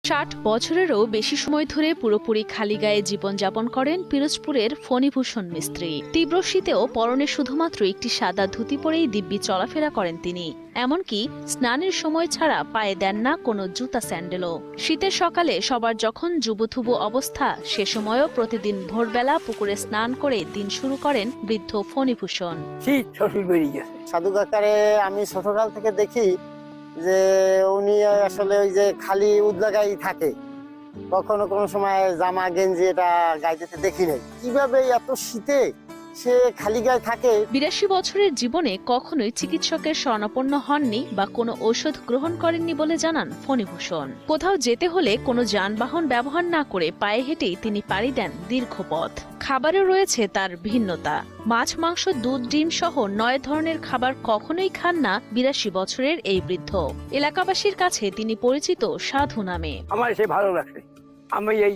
৬০ বছরেরও বেশি সময় ধরে পুরোপুরি খালি গায়ে জীবনযাপন করেন পিরোজপুরের ফণীভূষণ মিস্ত্রি। তীব্র শীতেও পরনে শুধুমাত্র একটি সাদা ধুতি পরেই দিব্যি চলাফেরা করেন তিনি। এমনকি স্নানের সময় ছাড়া পায়ে দেন না কোনো জুতা স্যান্ডেলও। শীতের সকালে সবার যখন জুবুথুবু অবস্থা, সে সময়ও প্রতিদিন ভোরবেলা পুকুরে স্নান করে দিন শুরু করেন বৃদ্ধ ফণীভূষণ। সাধু কাকারে আমি ছোটকাল থেকে দেখি যে উনি আসলে ওই যে খালি উদ্লাগাই থাকে, কখনো কোনো সময় জামা গেঞ্জি এটা গাইতে দেখি নাই। কিভাবে এত শীতে সে খালি গায়ে থাকে? ৮২ বছরের জীবনে কখনোই চিকিৎসকের শরণাপন্ন হননি বা কোনো ঔষধ গ্রহণ করেননি বলে জানান ফণীভূষণ। কোথাও যেতে হলে কোনো যানবাহন ব্যবহার না করে পায়ে হেঁটেই তিনি পাড়ি দেন দীর্ঘ পথ। খাবারে রয়েছে তার ভিন্নতা। মাছ, মাংস, দুধ, ডিম সহ ৯ ধরনের খাবার কখনোই খান না ৮২ বছরের এই বৃদ্ধ। এলাকাবাসীর কাছে তিনি পরিচিত সাধু নামে। আমার সে ভালো লাগছে। আমি এই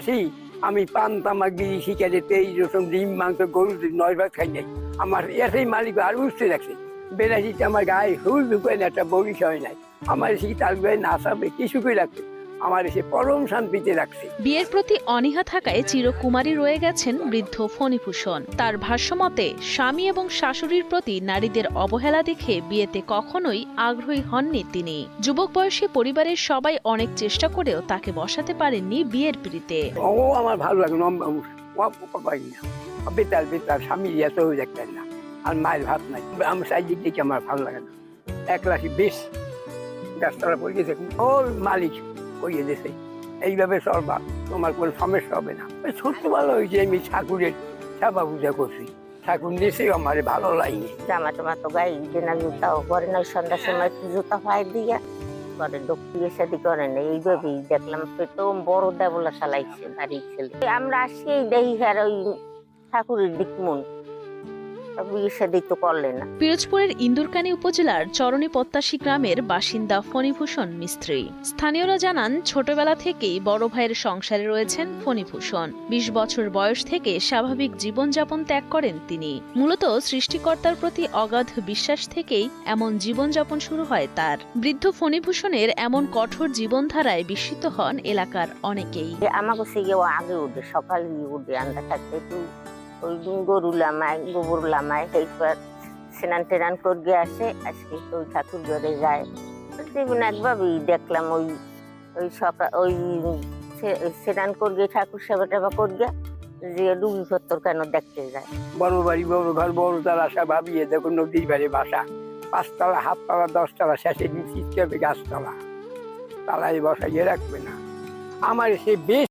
৮২ আমি পান তামাক বিড়ি সিগারেট এই রকম ডিম মাংস গরু ৯ ভাগ খাই নাই। আমার এসেই মালিক আর বুঝতে লাগছে ৮২ আমার গায়ে হুল ঢুকায় না, একটা বড়ি হয় নাই। আমার এসে তাল গায়ে নাচাবে কিছু করে রাখছে, আমার এসে পরম শান্তিতে রাখছে। বিয়ের প্রতি অনীহা থাকায় চিরকুমারী রয়ে গেছেন বৃদ্ধ ফণীভূষণ। তার ভাষ্যমতে স্বামী এবং শাশুড়ির প্রতি নারীদের অবহেলা দেখে বিয়েতে কখনোই আগ্রহী হননি তিনি। যুবক বয়সী পরিবারের সবাই অনেক চেষ্টা করেও তাকে বসাতে পারেননি বিয়ের পিঁড়িতে। ও আমার ভালো লাগে না, বেতাল বেতাল স্বামী এত হয়ে দেখতেন না, আর মায়ের ভাত নাই। আমার সাইডিক দেখে আমার ভালো লাগে না। ১ লাখি বেশ গাছতলা পড়ে গেছে, ও মালিক করিয়ে দিয়েছে এইভাবে চলবা, তোমার কোনো সমস্যা হবে না। ছোট্ট ভালো হয়েছে, আমি ঠাকুরের সেবা পূজা করছি, ঠাকুর নিয়েছে আমার ভালো লাগেনি। জামা টামা তো গায়ে দেনা, জুতাও করে না, সন্ধ্যার সময় একটু জুতা পায়ে দিয়া করে বিয়ে শাদি করে না। এইভাবেই দেখলাম তো বড় দেবলা চালাইছে বাড়ির ছেলে। আমরা আসি দেখি আর ওই ঠাকুরের দিক মন পিরোজপুরের ইন্দুরকানী উপজেলার চরণী পত্তাশী গ্রামের বাসিন্দা ফণীভূষণ মিস্ত্রি। স্থানীয়রা জানান, ছোটবেলা থেকেই বড় ভাইয়ের সংসারে রয়েছেন ফণীভূষণ। ২০ বছর বয়স থেকে স্বাভাবিক জীবনযাপন ত্যাগ করেন তিনি। মূলত সৃষ্টিকর্তার প্রতি অগাধ বিশ্বাস থেকেই এমন জীবনযাপন শুরু হয় তার। বৃদ্ধ ফণীভূষণের এমন কঠোর জীবনধারায় বিস্মিত হন এলাকার অনেকেই। আমাকে আগে উঠে সকালে উঠে আন্দা থাকতে ওই গরু লামায়, গোবর লামায়, সেইবার স্নান টেনান করে আসে। আজকে ওই ঠাকুর ঘরে যায়। জীবনে একভাবেই দেখলাম ওই ওই সকাল ওই স্নান করে ঠাকুর সেবা টেবা করে যে ডুবি ভত্তর কেন দেখতে যায়। বড় বাড়ি, বড় ঘর, বড় তালা সব ভাবিয়ে দেখো নদীর বাড়ি বাসা, ৫ তলা, ৭ তলা, ১০ তলা, শেষে নিচে গাছতলা, তালায় বসাইয়ে রাখবে না। আমার সে বেশ